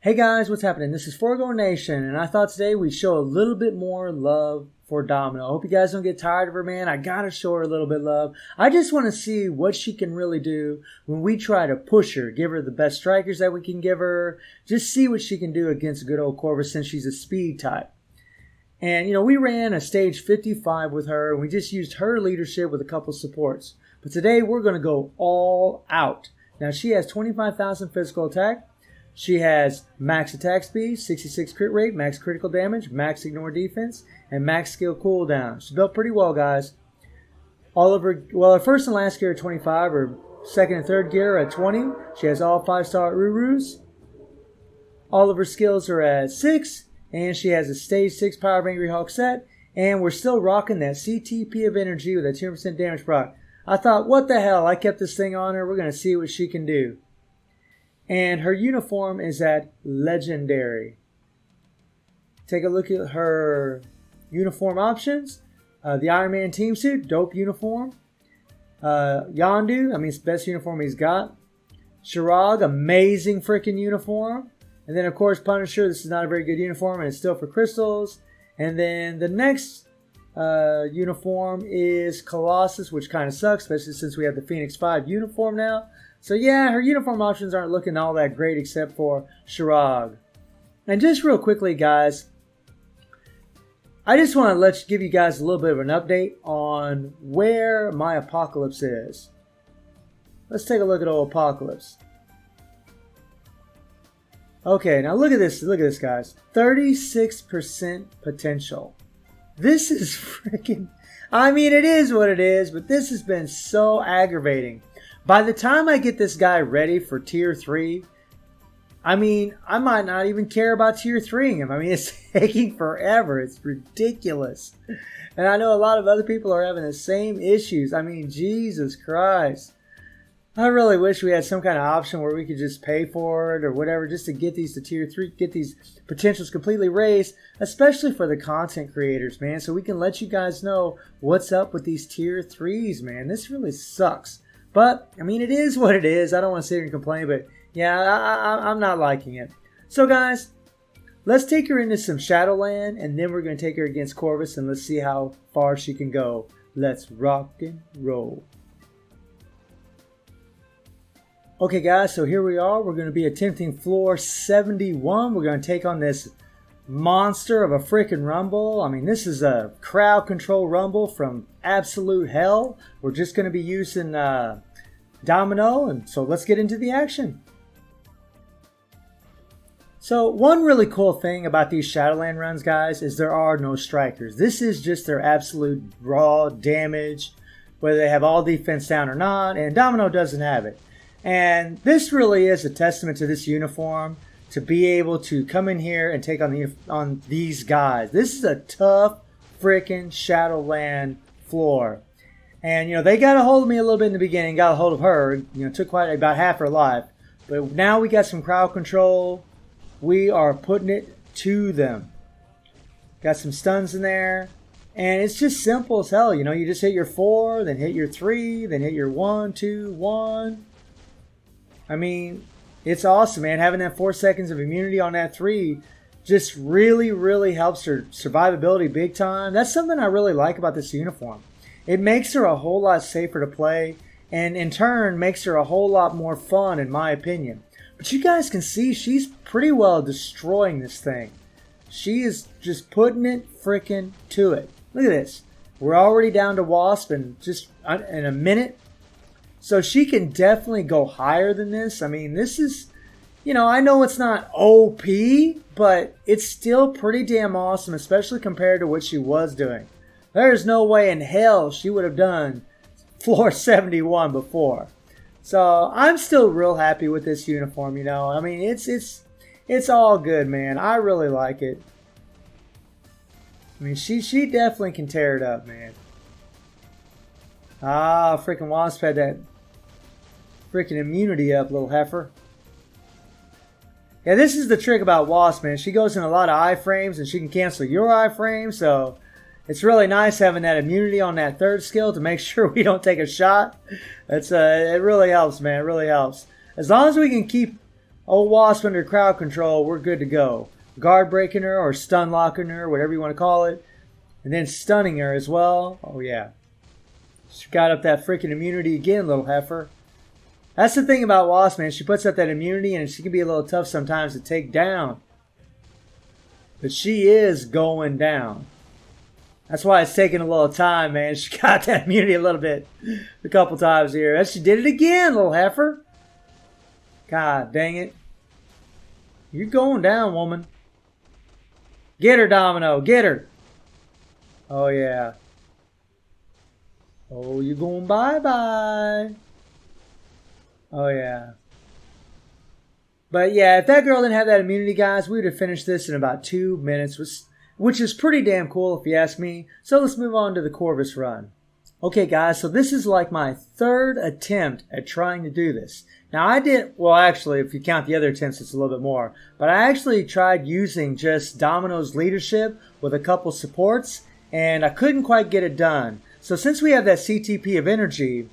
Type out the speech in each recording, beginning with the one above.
Hey guys, what's happening? This is Forgo Nation, and I thought today we'd show a little bit more love for Domino. I hope you guys don't get tired of her, man. I gotta show her a little bit of love. I just want to see what she can really do when we try to push her, give her the best strikers that we can give her, just see what she can do against good old Corvus since she's a speed type. And, we ran a stage 55 with her, and we just used her leadership with a couple supports. But today we're going to go all out. Now, she has 25,000 physical attack. She has max attack speed, 66 crit rate, max critical damage, max ignore defense, and max skill cooldown. She's built pretty well, guys. All of her, her first and last gear are 25, her second and third gear are at 20. She has all 5-star Urus. All of her skills are at 6, and she has a stage 6 Power of Angry Hawk set, and we're still rocking that CTP of energy with a 2% damage proc. I thought, what the hell, I kept this thing on her, we're going to see what she can do. And her uniform is at Legendary. Take a look at her uniform options. The Iron Man team suit, dope uniform. Yondu, it's the best uniform he's got. Shirag, amazing freaking uniform. And then, of course, Punisher, this is not a very good uniform, and it's still for crystals. And then the next uniform is Colossus, which kind of sucks, especially since we have the Phoenix 5 uniform now. So yeah, her uniform options aren't looking all that great except for Shirag. And just real quickly, guys, I just want to give you guys a little bit of an update on where my Apocalypse is. Let's take a look at old Apocalypse. Okay, now look at this, guys. 36% potential. This is freaking... it is what it is, but this has been so aggravating. By the time I get this guy ready for Tier 3, I might not even care about Tier 3ing him. It's taking forever. It's ridiculous. And I know a lot of other people are having the same issues. Jesus Christ. I really wish we had some kind of option where we could just pay for it or whatever just to get these to Tier 3, get these potentials completely raised, especially for the content creators, man, so we can let you guys know what's up with these Tier 3s, man. This really sucks. But, it is what it is. I don't want to sit here and complain, but yeah, I'm not liking it. So, guys, let's take her into some Shadowland, and then we're going to take her against Corvus, and let's see how far she can go. Let's rock and roll. Okay, guys, so here we are. We're going to be attempting floor 71. We're going to take on this monster of a freaking rumble. This is a crowd control rumble from absolute hell. We're just going to be using Domino, and so let's get into the action. So one really cool thing about these Shadowland runs, guys, is there are no strikers. This is just their absolute raw damage, whether they have all defense down or not, and Domino doesn't have it. And this really is a testament to this uniform, to be able to come in here and take on these guys. This is a tough freaking Shadowland floor. And, they got a hold of me a little bit in the beginning, got a hold of her, took quite about half her life. But now we got some crowd control. We are putting it to them. Got some stuns in there. And it's just simple as hell. You just hit your 4, then hit your 3, then hit your 1, 2, 1. It's awesome, man. Having that 4 seconds of immunity on that 3 just really, really helps her survivability big time. That's something I really like about this uniform. It makes her a whole lot safer to play, and in turn makes her a whole lot more fun, in my opinion. But you guys can see she's pretty well destroying this thing. She is just putting it freaking to it. Look at this. We're already down to Wasp in just in a minute. So she can definitely go higher than this. This is, I know it's not OP, but it's still pretty damn awesome, especially compared to what she was doing. There's no way in hell she would have done floor 71 before. So I'm still real happy with this uniform, it's all good, man. I really like it. She definitely can tear it up, man. Ah, freaking Wasp had that freaking immunity up, little heifer. Yeah, this is the trick about Wasp, man. She goes in a lot of iframes, and she can cancel your iframe, so it's really nice having that immunity on that third skill to make sure we don't take a shot. It really helps, man. It really helps. As long as we can keep Old Wasp under crowd control, we're good to go. Guard breaking her or stun locking her, whatever you want to call it. And then stunning her as well. Oh yeah. She got up that freaking immunity again, little heifer. That's the thing about Wasp, man. She puts up that immunity and she can be a little tough sometimes to take down. But she is going down. That's why it's taking a little time, man. She got that immunity a little bit. A couple times here. And she did it again, little heifer. God dang it. You're going down, woman. Get her, Domino. Get her. Oh, yeah. Oh, you're going bye-bye. Oh, yeah. But, yeah, if that girl didn't have that immunity, guys, we would have finished this in about 2 minutes, which is pretty damn cool if you ask me. So let's move on to the Corvus run. Okay, guys, so this is like my third attempt at trying to do this. Now, actually, if you count the other attempts, it's a little bit more. But I actually tried using just Domino's leadership with a couple supports, and I couldn't quite get it done. So since we have that CTP of energy,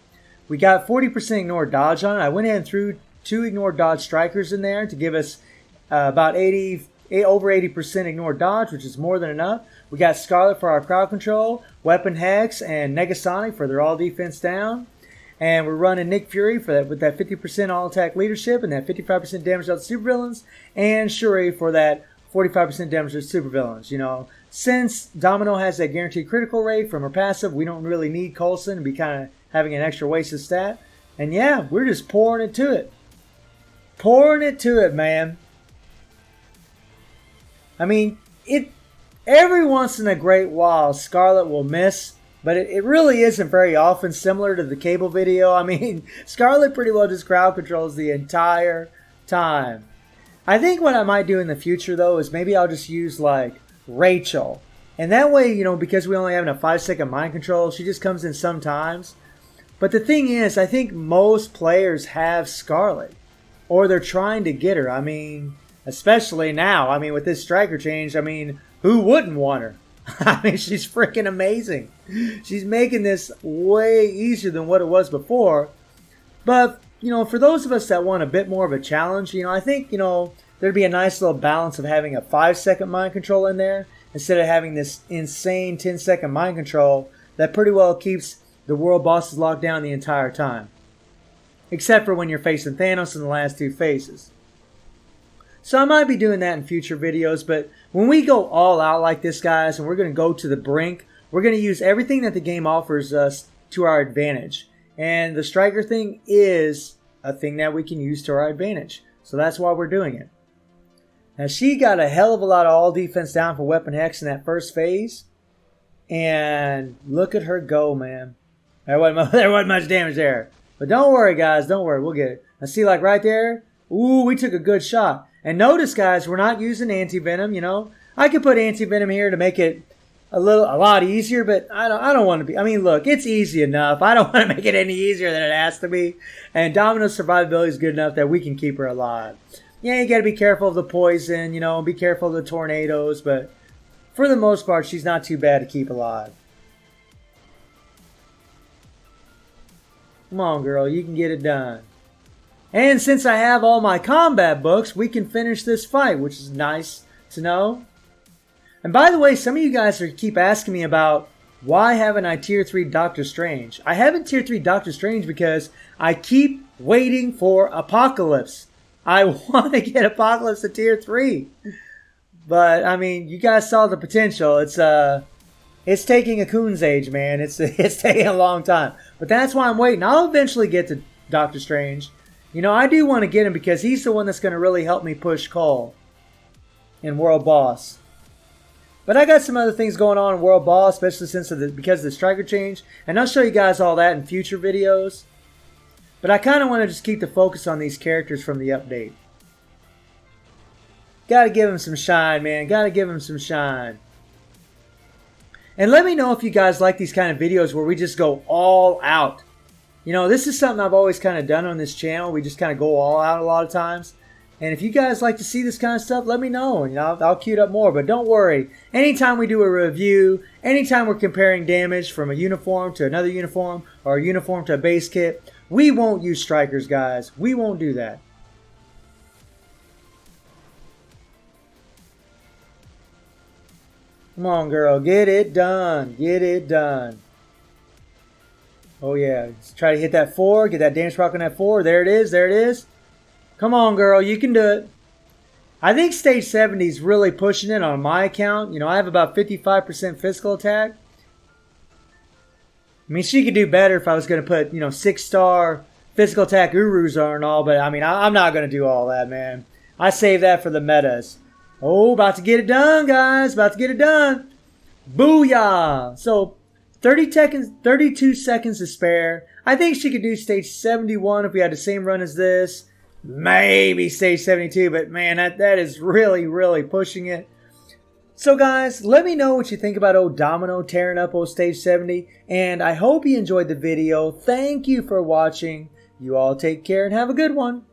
we got 40% ignore dodge on it. I went ahead and threw 2 ignore dodge strikers in there to give us about over 80% ignore dodge, which is more than enough. We got Scarlet for our crowd control, Weapon Hex, and Negasonic for their all defense down. And we're running Nick Fury for that with that 50% all attack leadership and that 55% damage out to supervillains, and Shuri for that 45% damage to supervillains. You know, since Domino has that guaranteed critical rate from her passive, we don't really need Coulson to be kind of having an extra wasted stat. And yeah, we're just pouring it to it. Pouring it to it, man. I mean, every once in a great while, Scarlet will miss, but it really isn't very often, similar to the Cable video. I mean, Scarlet pretty well just crowd controls the entire time. I think what I might do in the future, though, is maybe I'll just use, like, Rachel. And that way, you know, because we only have a 5-second mind control, she just comes in sometimes. But the thing is, I think most players have Scarlet, or they're trying to get her. I mean, especially now. I mean, with this striker change, I mean, who wouldn't want her? I mean, she's freaking amazing. She's making this way easier than what it was before. But, you know, for those of us that want a bit more of a challenge, you know, I think, you know, there'd be a nice little balance of having a 5-second mind control in there instead of having this insane 10-second mind control that pretty well keeps the world bosses locked down the entire time. Except for when you're facing Thanos in the last 2 phases. So I might be doing that in future videos, but when we go all out like this, guys, and we're going to go to the brink, we're going to use everything that the game offers us to our advantage. And the striker thing is a thing that we can use to our advantage. So that's why we're doing it. Now, she got a hell of a lot of all defense down for Weapon Hex in that first phase. And look at her go, man. There wasn't much damage there. But don't worry, guys. Don't worry. We'll get it. Now, see, like right there? Ooh, we took a good shot. And notice, guys, we're not using anti-venom, you know. I could put anti-venom here to make it a lot easier, but I don't want to be. I mean, look, it's easy enough. I don't want to make it any easier than it has to be. And Domino's survivability is good enough that we can keep her alive. Yeah, you got to be careful of the poison, you know, be careful of the tornadoes, but for the most part, she's not too bad to keep alive. Come on, girl, you can get it done. And since I have all my combat books, we can finish this fight, which is nice to know. And by the way, some of you guys keep asking me about why haven't I Tier 3 Doctor Strange? I haven't Tier 3 Doctor Strange because I keep waiting for Apocalypse. I want to get Apocalypse to Tier 3. But, I mean, you guys saw the potential. It's taking a coon's age, man. It's taking a long time. But that's why I'm waiting. I'll eventually get to Doctor Strange. You know, I do want to get him because he's the one that's going to really help me push Cole in World Boss. But I got some other things going on in World Boss, especially because of the striker change. And I'll show you guys all that in future videos. But I kind of want to just keep the focus on these characters from the update. Got to give him some shine, man. Got to give him some shine. And let me know if you guys like these kind of videos where we just go all out. You know, this is something I've always kind of done on this channel. We just kind of go all out a lot of times. And if you guys like to see this kind of stuff, let me know. You know, I'll queue it up more. But don't worry. Anytime we do a review, anytime we're comparing damage from a uniform to another uniform or a uniform to a base kit, we won't use strikers, guys. We won't do that. Come on, girl. Get it done. Get it done. Oh, yeah. Let's try to hit that 4. Get that damage proc on that 4. There it is. There it is. Come on, girl. You can do it. I think stage 70 is really pushing it on my account. You know, I have about 55% physical attack. I mean, she could do better if I was going to put, 6-star physical attack Urus on and all. But, I mean, I'm not going to do all that, man. I save that for the metas. Oh, about to get it done, guys. About to get it done. Booyah. So, 32 seconds to spare. I think she could do stage 71 if we had the same run as this. Maybe stage 72, but man, that is really, really pushing it. So guys, let me know what you think about old Domino tearing up old stage 70, and I hope you enjoyed the video. Thank you for watching. You all take care and have a good one.